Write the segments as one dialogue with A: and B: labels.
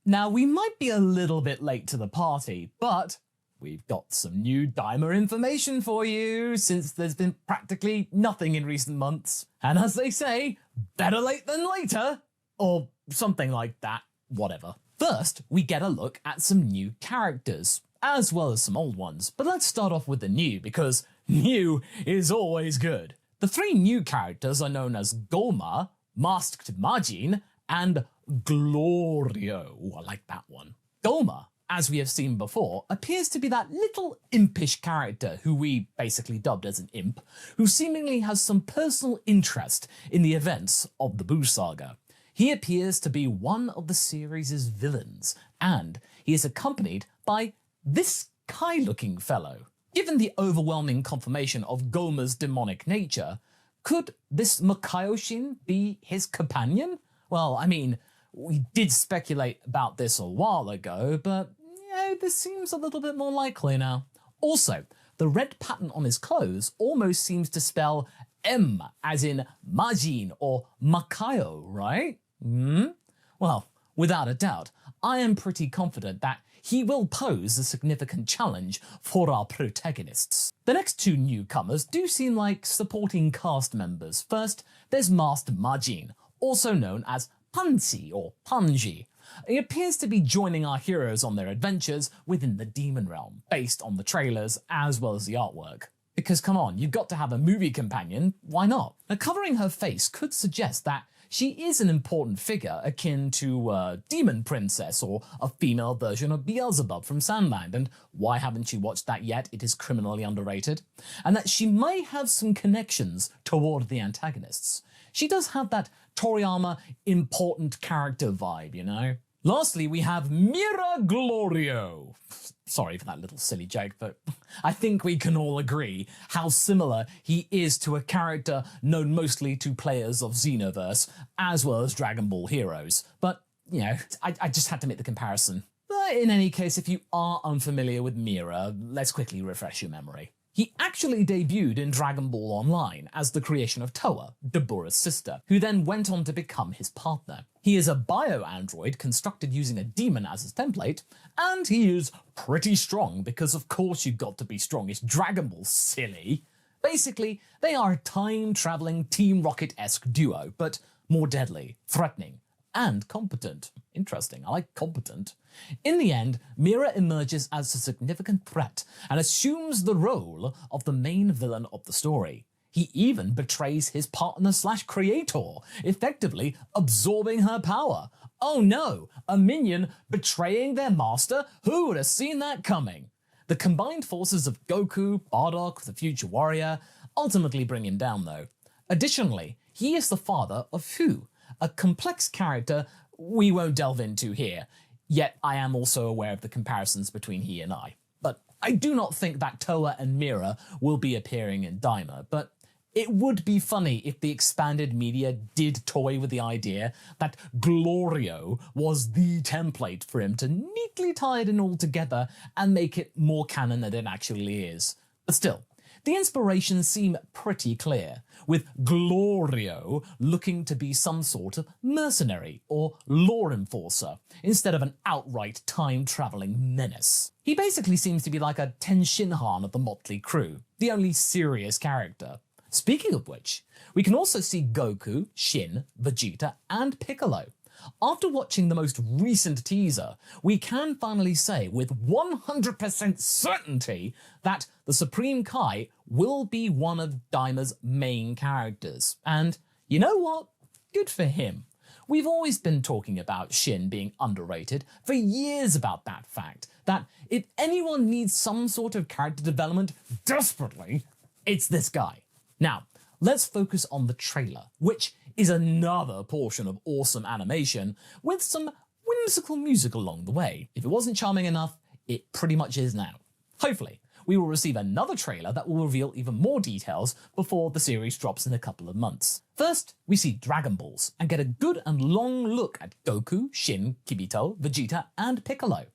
A: Now, we might be a little bit late to the party, but we've got some new Daima information for you, since there's been practically nothing in recent months. And as they say, better late than later, or something like that, whatever. First, we get a look at some new characters, as well as some old ones, but let's start off with the new, because new is always good. The three new characters are known as Gomah, Masked Majin, and Glorio. Ooh, I like that one. Gomah, as we have seen before, appears to be that little impish character who we basically dubbed as an imp, who seemingly has some personal interest in the events of the Buu saga. He appears to be one of the series' villains, and he is accompanied by this Kai-looking fellow. Given the overwhelming confirmation of Gomah's demonic nature, could this Makaioshin be his companion? Well, I mean, we did speculate about this a while ago, but this seems a little bit more likely now. Also, the red pattern on his clothes almost seems to spell M, as in Majin or Makaio, right? Well, without a doubt, I am pretty confident that he will pose a significant challenge for our protagonists. The next two newcomers do seem like supporting cast members. First, there's Master Majin, also known as Pansy or Panji. He appears to be joining our heroes on their adventures within the demon realm, based on the trailers as well as the artwork. Because come on, you've got to have a movie companion, why not? Now, covering her face could suggest that she is an important figure akin to a demon princess or a female version of Beelzebub from Sandland, and why haven't you watched that yet? It is criminally underrated. And that she may have some connections toward the antagonists. She does have that Toriyama important character vibe, you know? Lastly, we have Mira Glorio. Sorry for that little silly joke, but I think we can all agree how similar he is to a character known mostly to players of Xenoverse, as well as Dragon Ball heroes. But, you know, I just had to make the comparison. But in any case, if you are unfamiliar with Mira, let's quickly refresh your memory. He actually debuted in Dragon Ball Online as the creation of Toa, Dabura's sister, who then went on to become his partner. He is a bio-android constructed using a demon as his template, and he is pretty strong because of course you've got to be strong, it's Dragon Ball, silly. Basically, they are a time-travelling Team Rocket-esque duo, but more deadly, threatening, and competent. Interesting, I like competent. In the end, Mira emerges as a significant threat and assumes the role of the main villain of the story. He even betrays his partner/creator, effectively absorbing her power. Oh no, a minion betraying their master? Who would have seen that coming? The combined forces of Goku, Bardock, the future warrior, ultimately bring him down though. Additionally, he is the father of Fu, a complex character we won't delve into here, yet I am also aware of the comparisons between he and I. But I do not think that Toa and Mira will be appearing in Daima, but it would be funny if the expanded media did toy with the idea that Glorio was the template for him to neatly tie it in all together and make it more canon than it actually is. But still, the inspirations seem pretty clear, with Glorio looking to be some sort of mercenary or law enforcer, instead of an outright time-travelling menace. He basically seems to be like a Ten Shinhan of the Motley Crew, the only serious character. Speaking of which, we can also see Goku, Shin, Vegeta, and Piccolo. After watching the most recent teaser, we can finally say with 100% certainty that the Supreme Kai will be one of Daima's main characters. And you know what? Good for him. We've always been talking about Shin being underrated for years about that fact, that if anyone needs some sort of character development desperately, it's this guy. Now, let's focus on the trailer, which is another portion of awesome animation with some whimsical music along the way. If it wasn't charming enough, it pretty much is now. Hopefully, we will receive another trailer that will reveal even more details before the series drops in a couple of months. First, we see Dragon Balls and get a good and long look at Goku, Shin, Kibito, Vegeta, and Piccolo,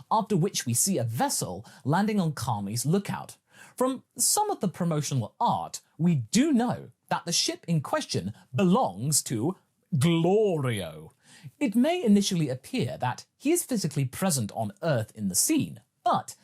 A: after which we see a vessel landing on Kami's lookout. From some of the promotional art, we do know that the ship in question belongs to Glorio. It may initially appear that he is physically present on Earth in the scene, but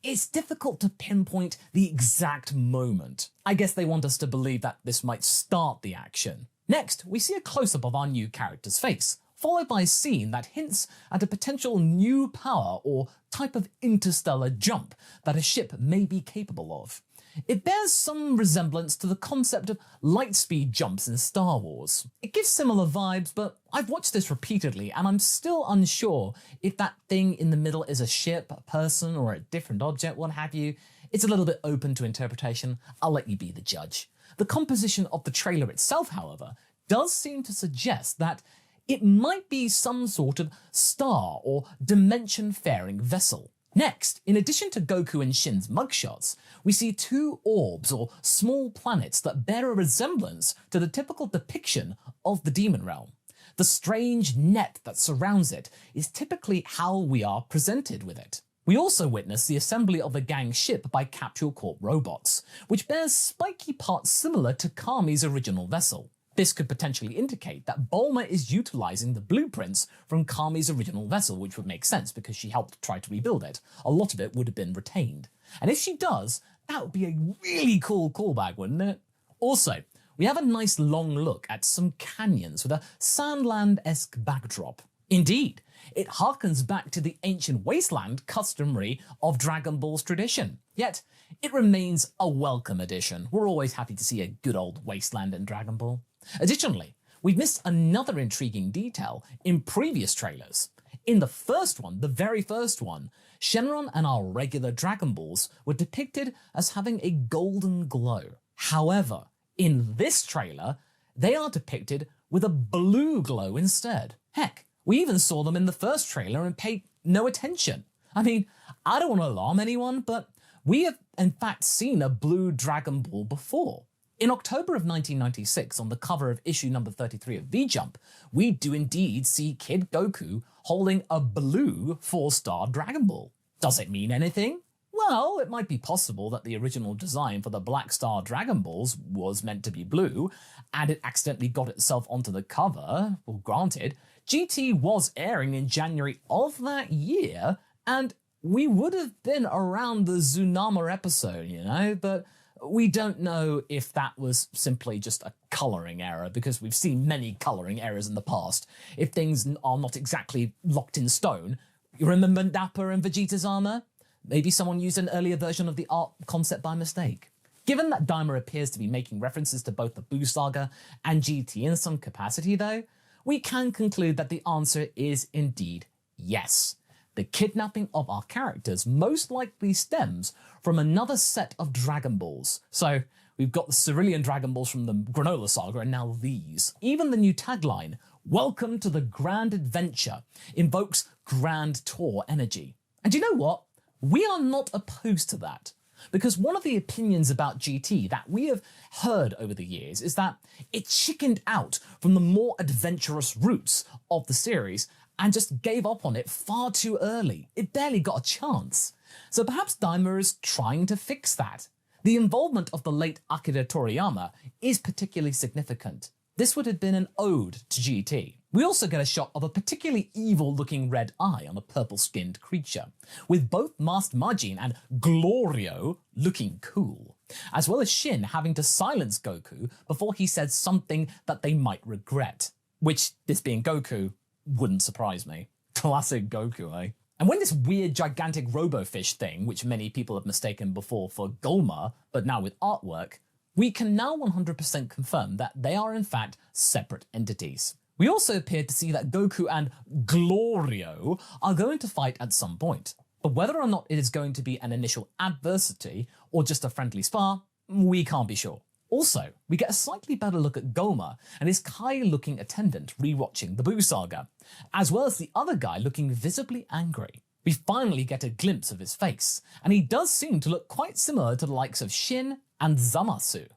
A: it's difficult to pinpoint the exact moment. I guess they want us to believe that this might start the action. Next, we see a close-up of our new character's face, followed by a scene that hints at a potential new power or type of interstellar jump that a ship may be capable of. It bears some resemblance to the concept of light speed jumps in Star Wars. It gives similar vibes, but I've watched this repeatedly and I'm still unsure if that thing in the middle is a ship, a person, or a different object, what have you. It's a little bit open to interpretation. I'll let you be the judge. The composition of the trailer itself, however, does seem to suggest that it might be some sort of star or dimension-faring vessel. Next, in addition to Goku and Shin's mugshots, we see two orbs or small planets that bear a resemblance to the typical depiction of the demon realm. The strange net that surrounds it is typically how we are presented with it. We also witness the assembly of the gang's ship by Capsule Corp robots, which bears spiky parts similar to Kami's original vessel. This could potentially indicate that Bulma is utilizing the blueprints from Kami's original vessel, which would make sense because she helped try to rebuild it. A lot of it would have been retained. And if she does, that would be a really cool callback, wouldn't it? Also, we have a nice long look at some canyons with a Sandland-esque backdrop. Indeed, it harkens back to the ancient wasteland customary of Dragon Ball's tradition. Yet, it remains a welcome addition. We're always happy to see a good old wasteland in Dragon Ball. Additionally, we've missed another intriguing detail in previous trailers. In the first one, the very first one, Shenron and our regular Dragon Balls were depicted as having a golden glow. However, in this trailer, they are depicted with a blue glow instead. Heck, we even saw them in the first trailer and paid no attention. I mean, I don't want to alarm anyone, but we have in fact seen a blue Dragon Ball before. In October of 1996, on the cover of issue number 33 of V-Jump, we do indeed see Kid Goku holding a blue 4-star Dragon Ball. Does it mean anything? Well, it might be possible that the original design for the Black Star Dragon Balls was meant to be blue, and it accidentally got itself onto the cover. Well, granted, GT was airing in January of that year, and we would have been around the Zunama episode, you know, but we don't know if that was simply just a colouring error, because we've seen many colouring errors in the past. If things are not exactly locked in stone, you remember Nappa and Vegeta's armour? Maybe someone used an earlier version of the art concept by mistake. Given that Daima appears to be making references to both the Buu saga and GT in some capacity though, we can conclude that the answer is indeed yes. The kidnapping of our characters most likely stems from another set of Dragon Balls. So we've got the Cerulean Dragon Balls from the Granola saga and now these. Even the new tagline, "Welcome to the Grand Adventure," invokes Grand Tour energy. And you know what? We are not opposed to that. Because one of the opinions about GT that we have heard over the years is that it chickened out from the more adventurous roots of the series and just gave up on it far too early. It barely got a chance. So perhaps Daima is trying to fix that. The involvement of the late Akira Toriyama is particularly significant. This would have been an ode to GT. We also get a shot of a particularly evil-looking red eye on a purple-skinned creature, with both Masked Majin and Glorio looking cool, as well as Shin having to silence Goku before he said something that they might regret. Which, this being Goku, wouldn't surprise me. Classic Goku, eh? And when this weird gigantic robofish thing, which many people have mistaken before for Gomah, but now with artwork, we can now 100% confirm that they are in fact separate entities. We also appear to see that Goku and Glorio are going to fight at some point, but whether or not it is going to be an initial adversity or just a friendly spar, we can't be sure. Also, we get a slightly better look at Gomah and his Kai-looking attendant rewatching the Buu saga, as well as the other guy looking visibly angry. We finally get a glimpse of his face, and he does seem to look quite similar to the likes of Shin and Zamasu.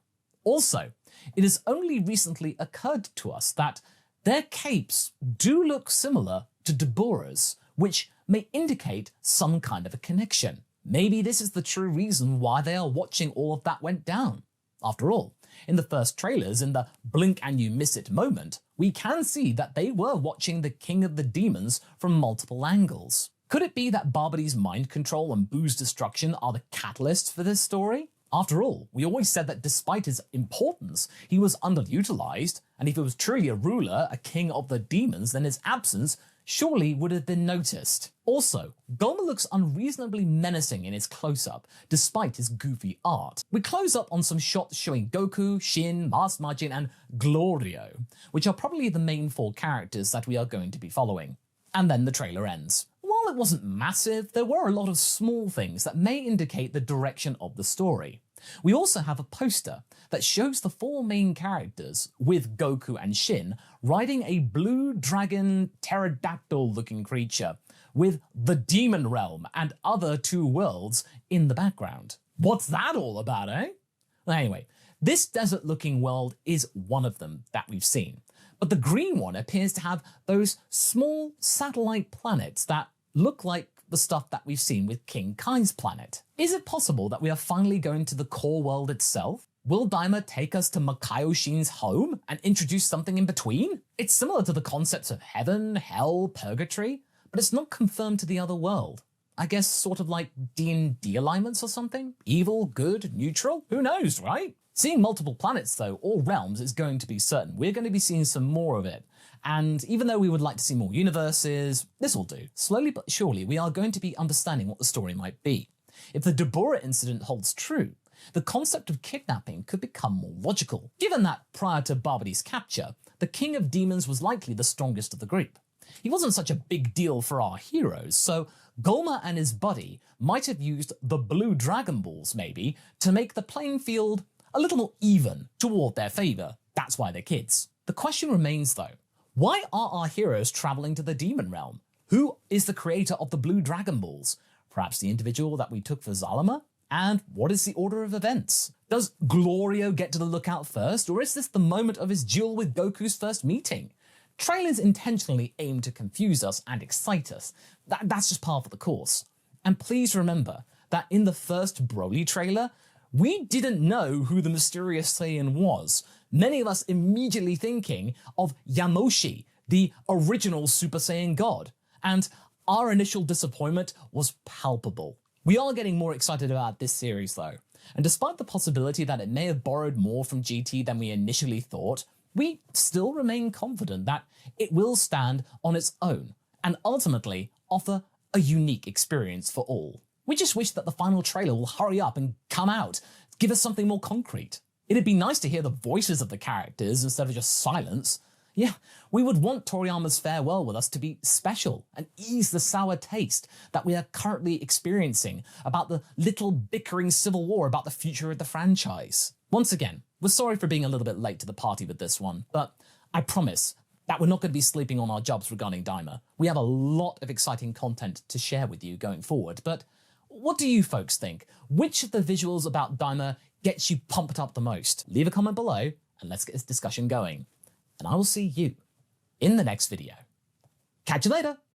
A: Also, it has only recently occurred to us that their capes do look similar to Deborah's, which may indicate some kind of a connection. Maybe this is the true reason why they are watching all of that went down. After all, in the first trailers, in the blink and you miss it moment, we can see that they were watching the King of the Demons from multiple angles. Could it be that Barbody's mind control and Boo's destruction are the catalysts for this story? After all, we always said that despite his importance, he was underutilized, and if he was truly a ruler, a king of the demons, then his absence surely would have been noticed. Also, Gomah looks unreasonably menacing in his close-up, despite his goofy art. We close up on some shots showing Goku, Shin, Majin, and Glorio, which are probably the main 4 characters that we are going to be following. And then the trailer ends. While it wasn't massive, there were a lot of small things that may indicate the direction of the story. We also have a poster that shows the 4 main characters, with Goku and Shin, riding a blue dragon pterodactyl-looking creature, with the Demon Realm and other 2 worlds in the background. What's that all about, eh? Anyway, this desert-looking world is one of them that we've seen, but the green one appears to have those small satellite planets that look like the stuff that we've seen with King Kai's planet. Is it possible that we are finally going to the core world itself? Will Daima take us to Makaioshin's home and introduce something in between? It's similar to the concepts of heaven, hell, purgatory, but it's not confirmed to the other world. I guess sort of like D&D alignments or something? Evil, good, neutral? Who knows, right? Seeing multiple planets though, or realms, is going to be certain. We're going to be seeing some more of it. And even though we would like to see more universes, this will do. Slowly but surely, we are going to be understanding what the story might be. If the Deborah incident holds true, the concept of kidnapping could become more logical, given that prior to Barbody's capture, the King of Demons was likely the strongest of the group. He wasn't such a big deal for our heroes, so Gomah and his buddy might have used the blue Dragon Balls, maybe, to make the playing field a little more even toward their favour. That's why they're kids. The question remains though, why are our heroes travelling to the Demon Realm? Who is the creator of the blue Dragon Balls? Perhaps the individual that we took for Zalama? And what is the order of events? Does Glorio get to the lookout first, or is this the moment of his duel with Goku's first meeting? Trailers intentionally aim to confuse us and excite us. That's just part of the course. And please remember that in the first Broly trailer, we didn't know who the mysterious Saiyan was, many of us immediately thinking of Yamoshi, the original Super Saiyan God, and our initial disappointment was palpable. We are getting more excited about this series though, and despite the possibility that it may have borrowed more from GT than we initially thought, we still remain confident that it will stand on its own and ultimately offer a unique experience for all. We just wish that the final trailer will hurry up and come out, give us something more concrete. It'd be nice to hear the voices of the characters instead of just silence. Yeah, we would want Toriyama's farewell with us to be special and ease the sour taste that we are currently experiencing about the little bickering civil war about the future of the franchise. Once again, we're sorry for being a little bit late to the party with this one, but I promise that we're not going to be sleeping on our jobs regarding Daima. We have a lot of exciting content to share with you going forward, but what do you folks think? Which of the visuals about Daima gets you pumped up the most? Leave a comment below and let's get this discussion going. And I will see you in the next video. Catch you later!